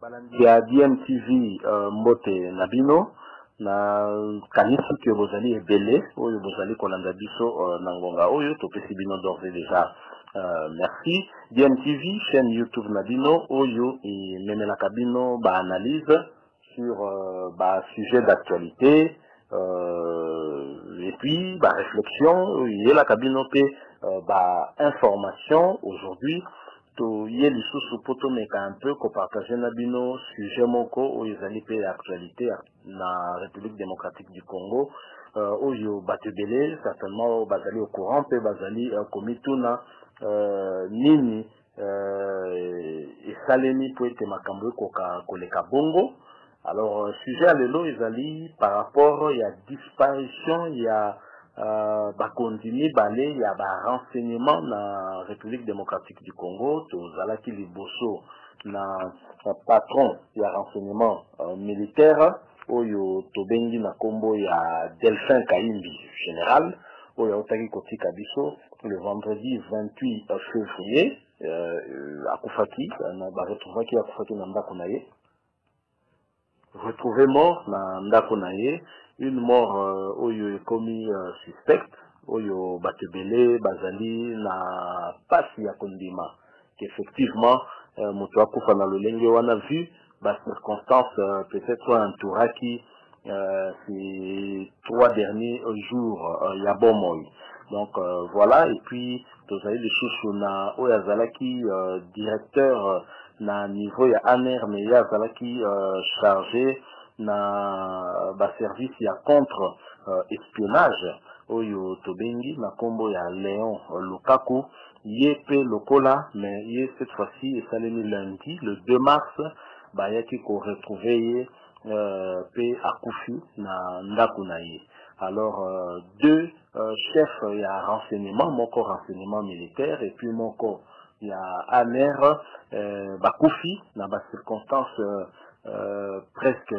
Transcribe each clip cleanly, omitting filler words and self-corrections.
Il y a DMTV Mbote Nabino na kanisi que vous allez ebele oyo vous allez kolanda biso nangonga oyo topesi bino d'ores et déjà merci. DMTV chaîne YouTube Nabino oyo et memela kabino ba analyse sur ba sujet d'actualité et puis ba réflexion et la kabino pe ba information aujourd'hui to yé lisusu poto meka un peu ko partager na bino sujet moko oyo ezali pe actualité na République démocratique du Congo oyo batebele certainement bazali au courant pe bazali komituna nini esalemi po ete makambo ekoka koleka bongo. Alors sujet lelo ezali par rapport ya disparition ya bakondimi bale ya ba renseignement na République démocratique du Congo tozalaki liboso na patron ya renseignement militaire oyo tobengi na kombo ya Delphin Kayimbi général oyo otaki kotika biso le vendredi 28 février akufaki na ba retrouvaki akufaki na ndako na ye retrouvé mort na ndako na ye, une mort oyo ekomi suspecte oyo batebele bazali na pasi ya kondima qu'effectivement moto akufa na lolenge wana vu ba circonstances peut-être entouraki ces 3 derniers jours ya bomoi. Donc voilà, et puis tozali de chouchou na oyo azalaki directeur na niveau ya ANR mais ya azalaki chargé na ba service ya contre espionnage oyo tobengi na kombo ya Léon Lukaku yepe lokola mais ye cette fois-ci esalemi lundi le 2 mars bayaki ko retrouver pe akufi na ndako na ye. Alors deux chefs ya renseignement, moko renseignement militaire et puis moko ya ANR bakufi na ba circonstances presque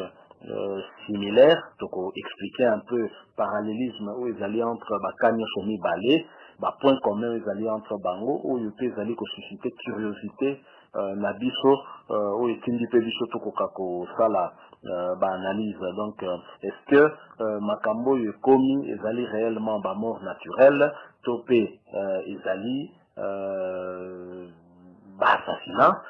similaires. Donc expliquer un peu parallélisme où ils allaient entre bakanya somi balé, ba point commun ils allaient entre bango où ils allaient susciter curiosité na biso où etindi pe biso tokoka ko sala ba analyse. Donc est-ce que makambo yokomi ezali réellement ba mort naturelle topé ezali assassinat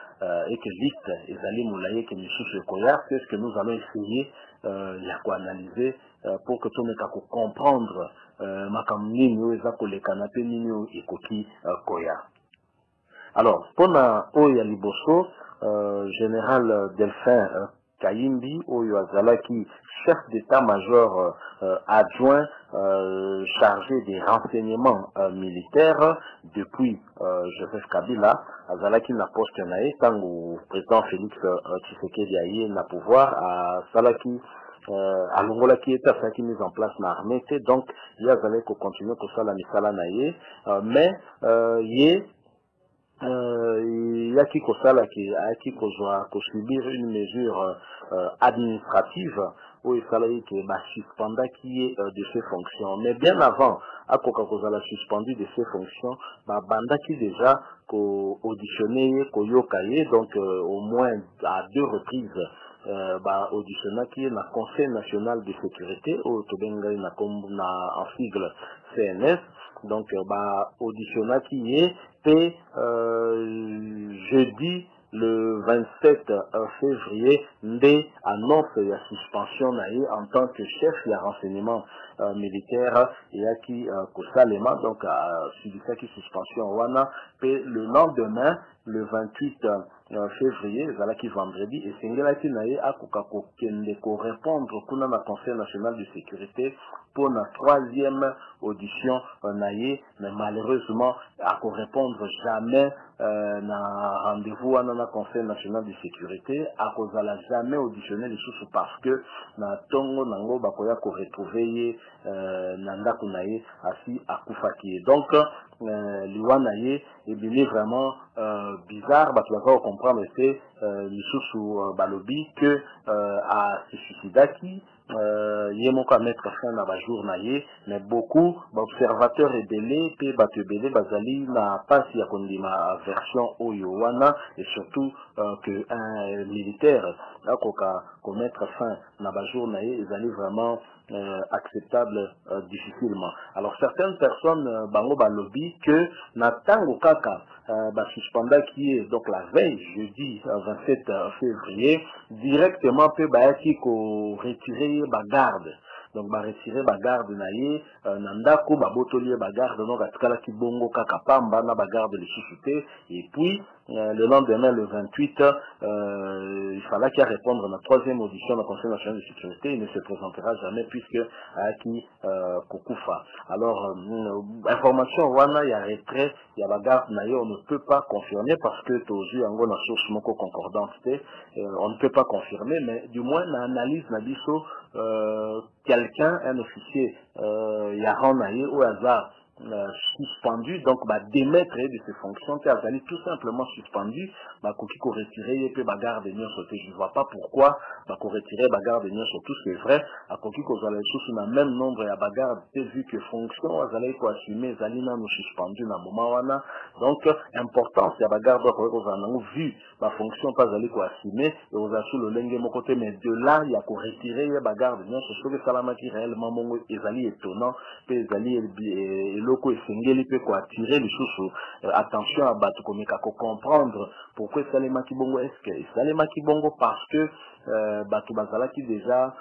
et que vite ezali moulaye que misusu koya. C'est ce que nous allons essayer ya analyser pour que tout le monde comprendre makambo nini eza koleka na pe nini ekoki koya. Alors pona oya liboso général Delphin Kayimbi oyo azalaki chef d'état-major adjoint chargé des renseignements militaires depuis Joseph Kabila azalaki na poste na ye tango président Félix Tshisekedi aye na pouvoir azalaki alongolaki eta asalaki mise en place na armée te donc ye azalaki kocontinue kosala misala na ye mais ye yaki kosala ki ayaki kozwa subir une mesure administrative où il fallait que ma suspendaki de ses fonctions. Mais bien avant akoka kozala suspendu de ses fonctions bandaki déjà ko auditionner koyokaye donc au moins à 2 reprises auditionnaki na Conseil national de sécurité au tobenga na en sigle CNS. Donc auditionnaki ye pe jeudi le 27 février nde annonce la suspension naïe en tant que chef de renseignement militaire et qui kosalema donc subisaki suspension wana pe le lendemain le 28 février zalaki vendredi et sengelaki naïe akoka kokende ko répondre kuna na Conseil national de sécurité pour la 3e audition naïe mais malheureusement à répondre jamais na rendez-vous à na Conseil national de sécurité à cause de la jamais auditionné les choses parce que na tongo nango bakoya ko retrouver nanda kunaye asi akufaki. Donc Liwanaye, et bien vraiment bizarre, bah tu vas comprendre que sous Balobi que à se suicidaki yemoko à mettre fin à la journée, mais beaucoup d'observateurs et belé, pe batu belé bazali na pasi ya kondima version oyowana et surtout que un militaire akoka mettre fin à la journée, ils allaient vraiment acceptable difficilement. Alors certaines personnes bango balobi que natango kaka suspenda qui est donc la veille jeudi 27 février directement peut bayaki ko retirer ba garde. Donc ba retirer ba garde na ye nandako ba botolier ba garde donc atkala ki bongo kaka pamba na ba garde les suscité et puis le lendemain, le 28, il fallait qu'il répondre à la troisième audition du Conseil national de sécurité. Il ne se présentera jamais puisque Aki Kokufa. Alors, information, wana, il y a retrait, il y a la garde, on ne peut pas confirmer parce que Tozu, en gros, la source moko concordante, on ne peut pas confirmer, mais du moins, l'analyse n'a dit quelqu'un, un officier, il y a un au hasard, suspendu, donc démettre de ses fonctions, qui tout simplement suspendu, qu'on retirer et puis garde de sauté. Je ne vois pas pourquoi qu'on retirer garde de surtout c'est vrai, à Koki qu'on allait sous le même nombre à bagarre, vu que fonction, allait quoi assumer, Zalina nous suspendu dans le moment. Donc, important, c'est à bagarre de vu la fonction pas aller quoi assumer, et aux sous le lengue mon côté, mais de là, il y a qu'on retirer bagarre de sur le salamaki réellement, mon ezali étonnant, puis ezali et loko esengeli peut quoi attirer les choses, attention à battre comme comprendre pourquoi Salema Kibongo est-ce que Salema Kibongo parce que Batu Bazala qui déjà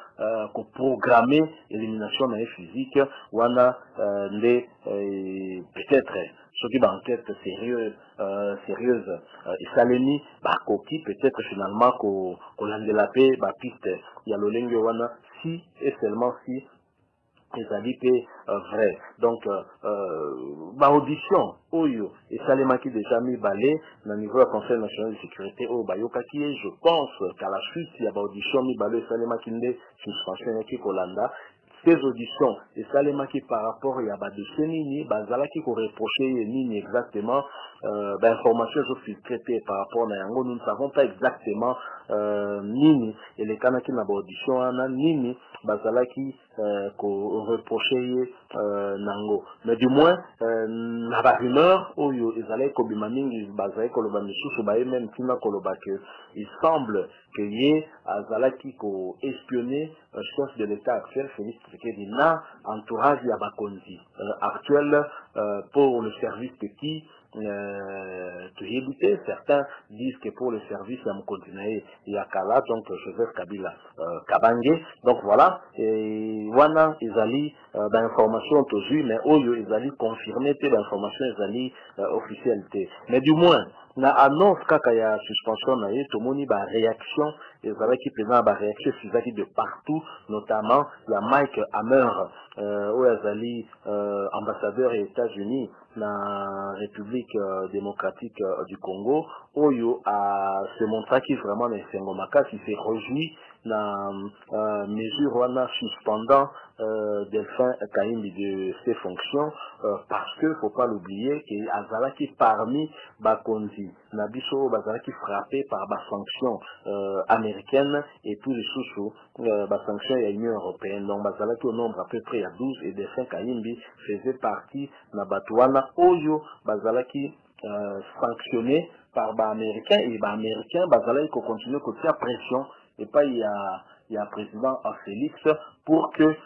programmé élimination physique ou on a peut-être ceux qui d'enquête sérieuse et Salemi Bakoki peut-être finalement qu'on l'a délapé piste il y a le lingue wana si et seulement si c'est vrai. Donc, audition, Oyo, et Salemaki déjà mis balé, dans le niveau du Conseil national de sécurité, au Bayoka qui est, je pense qu'à la suite, il y a audition mis balé, Salemaki n'est suspension qui Kolanda. Ces auditions, et Salemaki par rapport à des Nini, Bazalaki qui reproché Nini exactement, informations sont filtrées par rapport à Yango, nous ne savons pas exactement Nini, et les Kanaki n'a pas audition, Nini, Bazalaki, qu'on reprochait Nango. Mais du moins, na ba rumeur, oyo, ils allaient kobimamingi, bazalaki koloba misusu, même kina koloba que, il semble que yé, azalaki ko espionner, chef de l'État actuel, Félix Tshisekedi, na entourage Yabakonzi, actuel, pour le service petit, certains disent que pour le service à Mkontinai Yakala, donc Joseph Kabila Kabange, donc voilà, et wana izali d'informations tozu, mais oyo izali confirmé te d'informations izali officialité, mais du moins na annonce kaka ya suspension na ye tomoni ba réaction ezalaki présent ba réaction sizaki de partout, notamment la Mike Hammer oyo azali ambassadeur des États-Unis la République démocratique du Congo, Oyo a se montré qu'il vraiment les Sengomaka qui s'est réjoui la mesure wana suspendant Delphin Kaimbi de ses fonctions parce que faut pas l'oublier que Azalaki parmi Bakonzi Nabiso Bazalaki frappé par la sanction américaine et tous les sous sanctions et l'Union européenne. Donc Bazalaki au nombre à peu près à 12 et Delphin Kaimbi faisait partie de Batouana Oyo Bazalaki sanctionné par les Américains et les Américains Bazalaki continue à faire pression et pas il y a président Félix pour que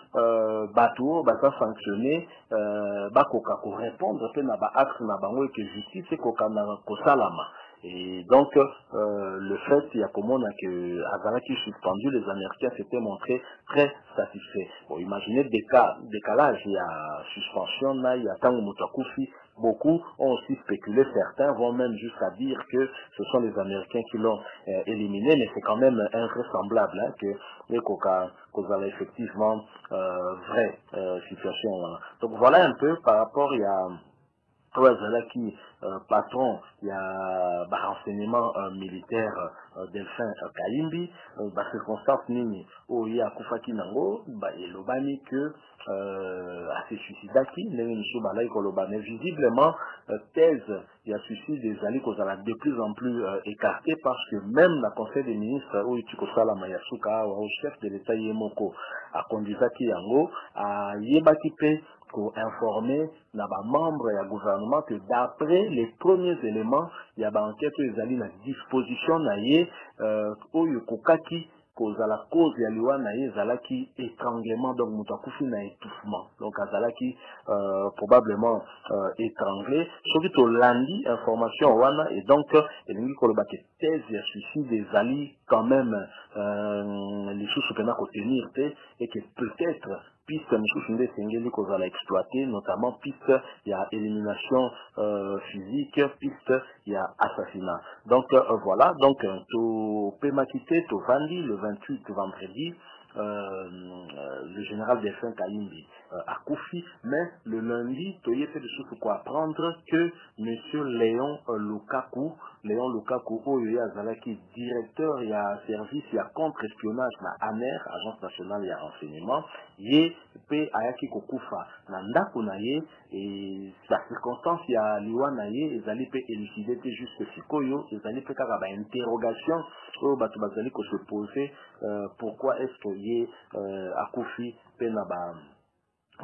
Batou va sanctionner Bakoka pour répondre que na ba axe na bango et que justice et koka na kosalama. Et donc, le fait, il y a comment que Azalaki suspendu, les Américains s'étaient montrés très satisfaits. Bon, imaginez décalage, il y a suspension, là, il y a Tango Moutakufi. Beaucoup ont aussi spéculé, certains vont même jusqu'à dire que ce sont les Américains qui l'ont éliminé, mais c'est quand même invraisemblable hein, que les Coca a effectivement vraie situation. Donc voilà un peu par rapport, il y a Azalaki patron ya renseignement militaire Delphin Kayimbi circonstance nini oyo akufaki nango elobani que ase suicidaki ndenge misu balai koloba mais visiblement thèse ya suicide ezali kozala de plus en plus écarté parce que même na conseil des ministres oyo ti kosalama ya suka awa au chef de l'état ye moko akondizaki yango ayebaki mpe informer na ba membre ya gouvernement que d'après les premiers éléments ya ba enquête ezali na disposition na ye oyo kokaki kozala cause ya liwa na ye ezalaki étranglement donc moto akufi na étouffement donc azalaki probablement étranglé soki tolandi information wana et donc elingi koloba ke thèse ya suicide ezali quand même lisusu mpena kotenir te et que peut-être piste mosusu nde esengeli kozala exploité notamment piste ya élimination physique piste ya assassinat donc voilà donc topemaki te tovandi le 28 vendredi le général Delphin Kayimbi akufi mais le lundi toye pe lisusu ko apprendre que monsieur Léon Lukaku oyo azalaki directeur ya service ya contre-espionnage na ANER agence nationale ya renseignement ye pe ayaki kokufa na ndako na ye et sa circonstance ya liwa na ye ezali pe élucidé te juste sikoyo ezali pe kaka ba interrogation oyo bato bazali ko se poser pourquoi est-ce que ye akufi pe na ba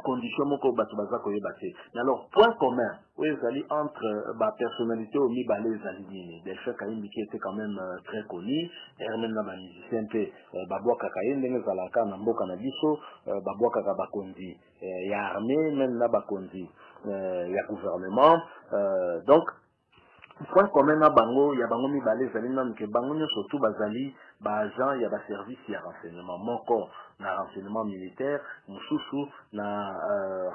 condition moko bato baza koyeba te mais alors point commun oyo ezali entre ba personnalité oyo mibale ezali nini Delphin Kayimbi qui était quand même très connu même na bamusicien mpe babwakaka ye ndenge ezalaka na mboka na biso babwakaka bakonzi ya armée même na bakonzi ya gouvernement donc point commun na bango ya bango mibale ezali nanu ke bango nyonso tu bazali baagent ya baservice ya renseignement moko na renseignement militaire mosusu na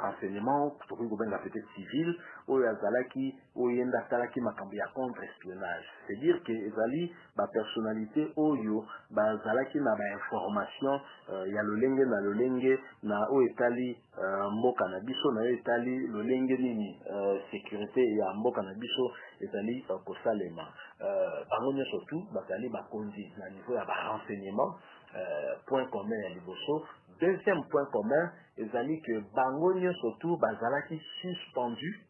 renseignement tokoki kobenga peut-être civil oyo azalaki oyo yenda asalaki makambo ya contre-espionnage c'est-à-dire ke ezali bapersonnalité oyo bazalaki na bainformation ya lolenge na lolenge na oyo etali mboka na biso na oyo etali lolenge nini sécurité ya mboka na biso ezali kosalema bango nyonso tu bazali bakonzi na niveau ya barenseignement point commun ya liboso deuxième point commun ezali que bango nyonso tu bazalaki suspendu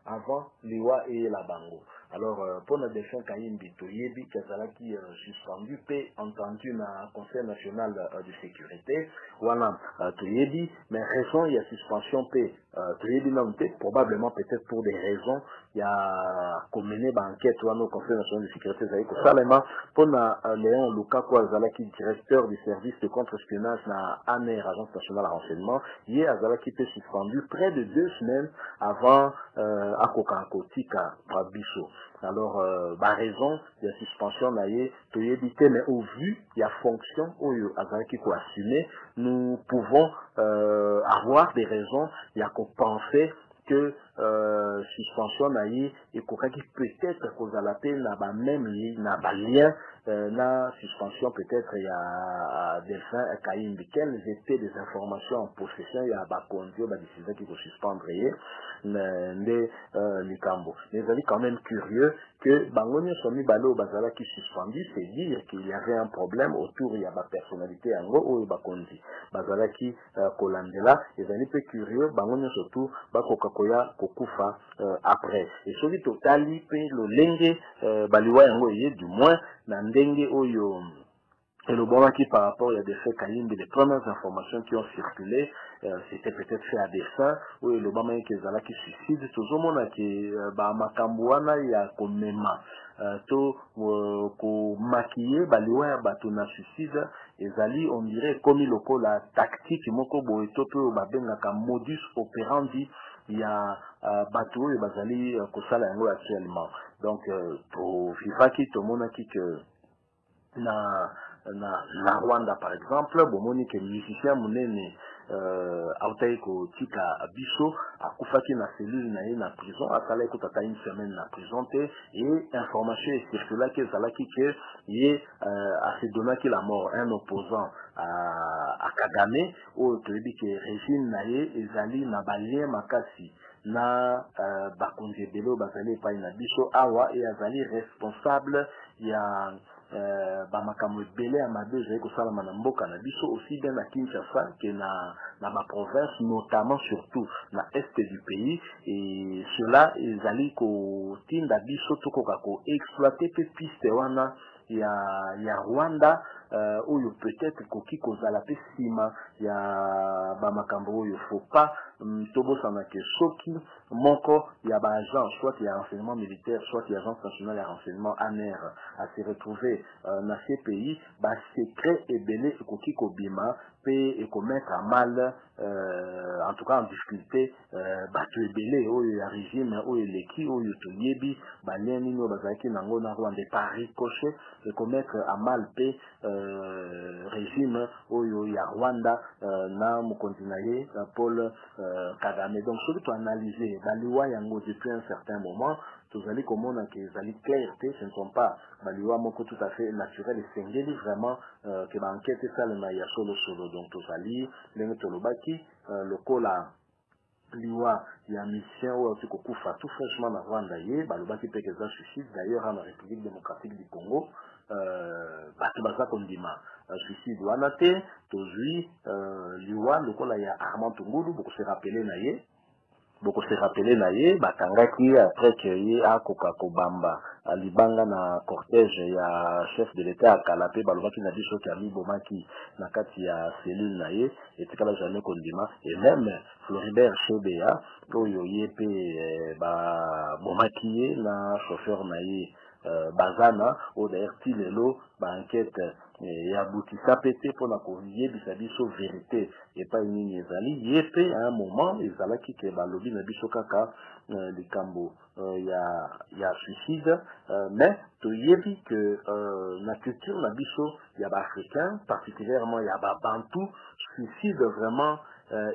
avant liwa eyela bango alors pour la Delphin Kayimbi toyebi kazalaki suspendu pe entendu na conseil national de sécurité wana toyebi mais raison il y a suspension pe toyebi non te probablement peut-être pour des raisons il y a commené ba enquête wana au conseil national de sécurité zali ko salema pour na Léon Lukaku azalaki directeur du service de contre-espionnage na ANER agence nationale de renseignement ye azalaki pe suspendu près de 2 semaines avant akoka kotika biso alors ba raison ya suspension na ye toyebi te mais au vu ya fonction oyo azalaki ko assumer nous pouvons avoir des raisons ya ko penser que suspension na ye ekokaki peut-être kozala pe na ba même na ba lien na suspension peut-être ya Delphin Kayimbi quelles étaient des informations en possession ya bakonzi ba décider qui ko suspendre ye nde likambo mais ezali quand même curieux que bango nyonso mibale oyo bazalaki suspendu c'est dire qu'il y avait un problème autour ya bapersonnalité yango oyo bakonzi bazalaki kolandela ezali pe curieux bango nyonso tu bakoka koya kokufa après et soki totali pe lolenge baliwa yango eye du moins na ndenge oyo et le bon qui par rapport à des faits Kayimbi, les premières informations qui ont circulé, c'était peut-être fait à dessein, où le bon qui est qui suicide, tout le monde qui makambuana ya komema, to ko maquiller baliwa bato na suicide, ezali on dirait comme il la tactique moko boeto to babengaka modus operandi ya bato et bazali kosala yango actuellement. Donc to fifaki to monaki que na Rwanda par exemple bomoni ke musicien munene autayi kotika biso akufaki na cellule na ye na prison asala ekotata une semaine na prison te et information circulaki ezalaki ke ye asedonaki la mort un opposant à Kagame oyo toyebi ke régime na ye ezali na balien makasi na bakonzi ebele bazali epai na biso awa et azali responsable ya bamakambo ebele ya mabe ezali kosalama na mboka na biso aussi bien na Kinshasa que na baprovince notamment surtout na est du pays et cela ezali kotinda biso tokoka koexploiter pe piste wana ya Rwanda oyo peut-être koki kozala pe sima ya bamakambo oyo faut pas tobosana ke soki moko ya ba agent soit ya renseignement militaire soit ya agence nationale ya renseignement ANR à se retrouver dans ces pays ba secret ebele koki kobima pe et mettre à mal en tout cas en difficulté bato ebele oyo ya régime oyo leki oyo toyebi baleni no bazaki nango na Rwanda par ricochet et mettre à mal pe régime oyo ya Rwanda na mokonzi na ye Paul Kagame. Donc ce que tu as analysé baliwa yango depuis un certain moment tous allez comprendre que les allées clarté ce ne sont pas baliwa moko tout à fait naturel et sengeli vraiment que l'enquête ça le maya solo donc tous allez les tolobaki le cola liwa ya mission ou aussi kokufa tout fraîchement na Rwanda ye balobaki pe que ça suicide d'ailleurs en République démocratique du Congo bato baza kondima suicide wana te tozwi liwa lokola ya Armand Tungulu boko se rappeler na ye bakangaki après que ye akoka kobamba libanga na cortège ya chef de l'état akala pe balobaki na biso ki amibomaki na kati ya cellule na ye etikala jamais kondima et même Floribert Chebeya oyo ye pe bomaki ye na chauffeur na ye bazana o d'ailleurs tilelo ba enquête ya boutisa pété pour la koyebisa biso vérité et pas nini ezali ye pe à un moment ezalaki ke balobi na biso kaka likambo ya suicide mais toyebi que na culture na biso ya ba africain particulièrement ya ba bantu suicide vraiment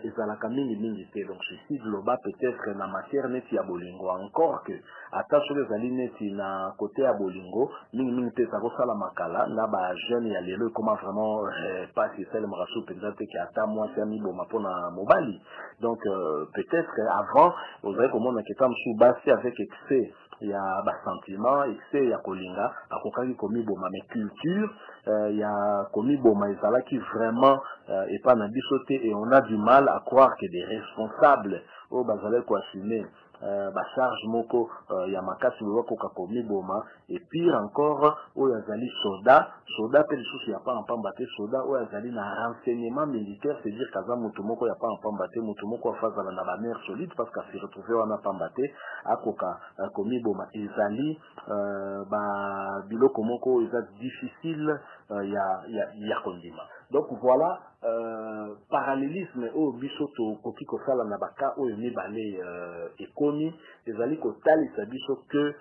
ezalaka mingi te donc suicide loba peut-être na matière neti ya bolingo encore que ata soki ezali neti na côté ya bolingo mingi te ezakosala makala na ba jeune ya lelo ekoma vraiment pasi esalemaka so mpenza te ke ata mwasi ya miboma mpona mobali donc peut-être avant ozali komona keta mosusu basi avec excès ya basentiment excès ya kolinga akokaki komiboma mais culture ya komiboma ezalaki vraiment epa na biso te et on a du mal à croire que des responsables oyo bazalaki koassumer charge moko ya makasi bakoka komiboma et pire encore oyo azali soda pe lisusu ya pamba te soda oyo azali na renseignement militaire c'est dire kaza moto moko ya pamba te moto moko afazala na ba mère solide parce que se retrouver wana pamba te akoka komiboma ezali ba biloko moko eza difficile ya kondima donc voilà parallélisme oyo biso tokoki kosala na baka oyo mibale ekomi ezali kotalisa biso que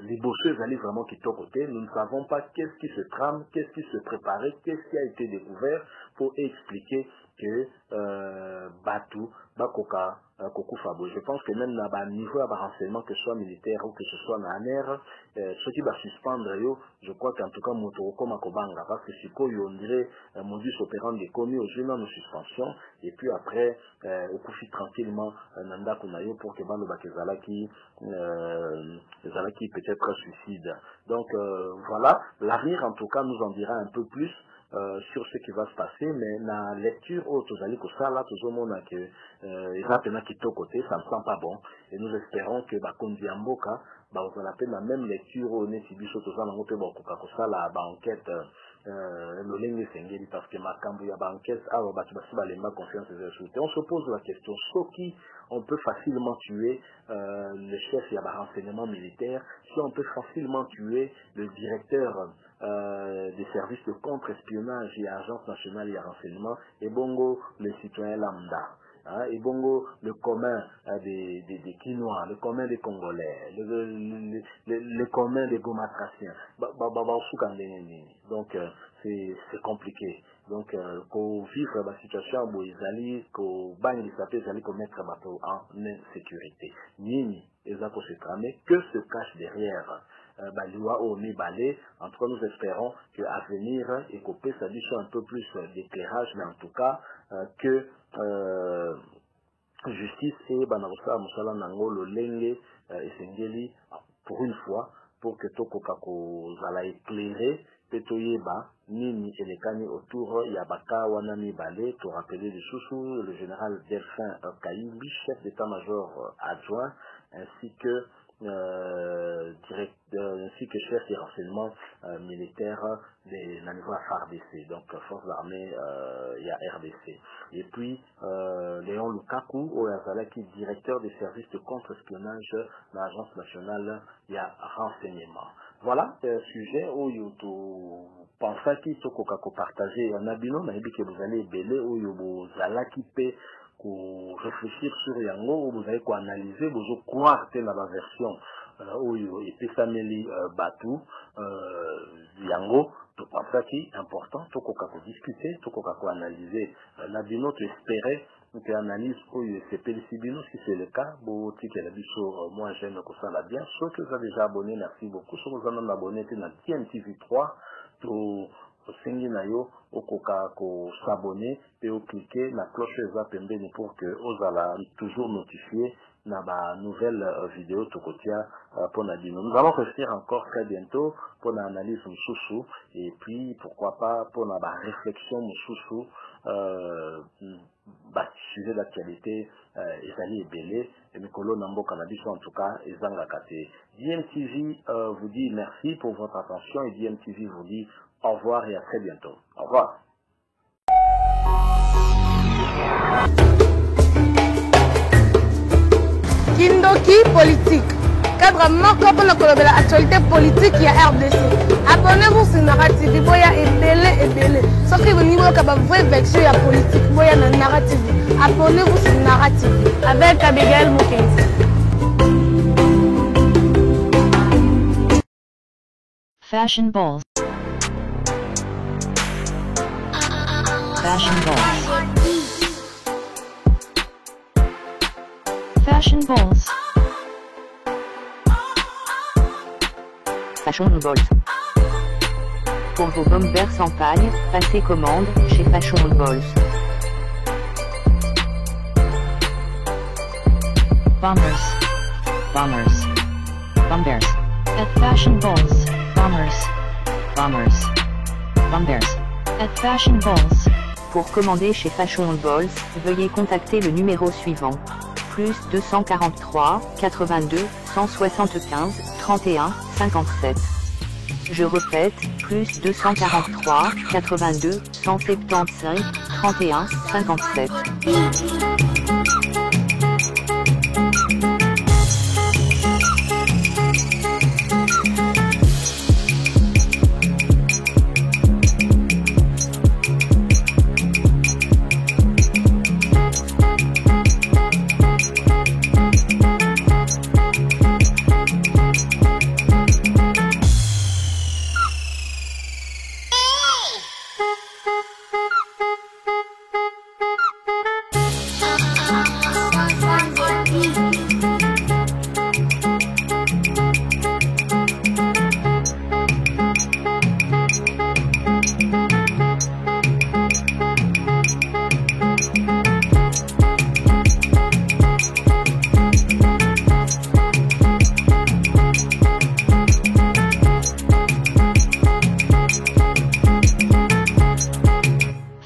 liboso ezali vraiment kitoko te nous ne savons pas qu'est-ce qui se trame, qu'est-ce qui se préparait, qu'est-ce qui a été découvert pour expliquer que Batu bakoka kokufa boye. Je pense que même na ba niveau à renseignement que ce soit militaire ou que ce soit na ANR ceux qui va suspendre yo je crois qu'en tout cas moto koma kobanga parce que sikoyo on dirait modus operandi est commis au jour de suspension et puis après au kufi tranquillement nanda kuna yo pour que balo bakezalaki peut-être suicide. Donc voilà, l'avenir en tout cas nous en dira un peu plus sur ce qui va se passer, mais la lecture autozali ko sala tozomona que ezapena kitoko te, ça ne sent pas bon et nous espérons que bakondi ya mboka bazala pe la même lecture au neti biso tozala ngo pe bakoka ko sala ba enquête lolenge sengeli parce que makambo ya ba enquête awa batu basi balemba confiance et on se pose la question soki on peut facilement tuer le chef ya ba renseignement militaire, si on peut facilement tuer le directeur des services de contre-espionnage et agence nationale et renseignement et bongo le citoyen lambda et bongo le commun des Quinois, le commun des Congolais, le commun des Gomatraciens. Donc c'est compliqué. Donc pour vivre la situation où ils allaient, qu'au bain ils s'appellent, ils mettre bateau en insécurité. Nini, ils ont se tramé, que se cache derrière Baliwa au Nibalé. En tout cas, nous espérons qu'à venir, et qu'on puisse un peu plus d'éclairage, mais en tout cas, que justice et banakosala mosala nango lolenge esengeli pour une fois pour que tokoka kozala éclairé pe toyeba nini elekani autour ya baka wana mibale. To rappeler les sous le général Delphin Kayibi, chef d'état-major adjoint, ainsi que ainsi que chef des renseignements militaires de la niveau FARDC, donc force d'armée y a RDC. Et puis Léon Lukaku Oyazalaki, directeur des services de contre-espionnage de l'agence nationale y a renseignement. Voilà sujet où you pensez qu'il faut qu'on partage un abino, mais que vous allez belé où vous allez quitter pour réfléchir sur yango, vous allez analyser, vous allez croire que la version où il peut s'améliorer batou yango. Tu penses qu'il est important, tu peux discuter, tu peux analyser l'abino, tu espérais que analyse où c'est Pélicibino, si c'est le cas, vous sur moi j'aime que ça va bien. Ceux qui sont déjà abonnés, merci beaucoup. Ceux qui sont abonnés, c'est dans TMTV3, tu singi na yo okoka ko s'abonner et au cliquer la cloche zapembeni pour que vous allez toujours notifier na ba nouvelle vidéo tokotia pour Nadino. Nous allons revenir encore très bientôt pour l'analyse Moussoussou et puis pourquoi pas pour la réflexion Moussoussou sujet d'actualité Ezali Ebele et Mikolo Nambo Cannabis en tout cas Ezanga Kate. DMTV vous dit merci pour votre attention et DMTV vous dit au revoir et à très bientôt. Au revoir. Kindoki politique. Cadre moko pour la actualité politique il y a RDC. Abonnez-vous sur Narrative, boya ebele. Sauf que vous niveau ka ba vraie version ya politique boya na Narrative. Abonnez-vous sur Narrative avec Abigail Mukenzi. Fashion balls. Fashion balls. Fashion balls. Fashion balls. Pour vos bombers sans paille, passez commande chez Fashion balls. Bombers. Bombers. Bombers. At Fashion balls. Bombers. Bombers. Bombers. At Fashion balls. Pour commander chez Fashion balls, veuillez contacter le numéro suivant. Plus 243 82 175 31 57. Je répète, plus 243 82 175 31 57.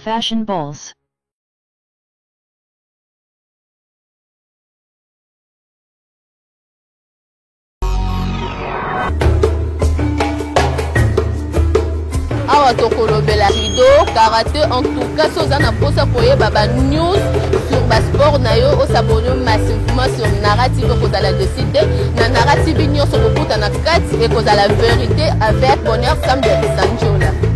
Fashion balls. Awa tokolobela rido karaté en tout cas sozana posa koye baba news sur sport na yo osabonne massivement sur Narrative kozala décidé na Narrative nyonso kokuta na kati et kozala vérité avec bonheur Sam de Sanjola.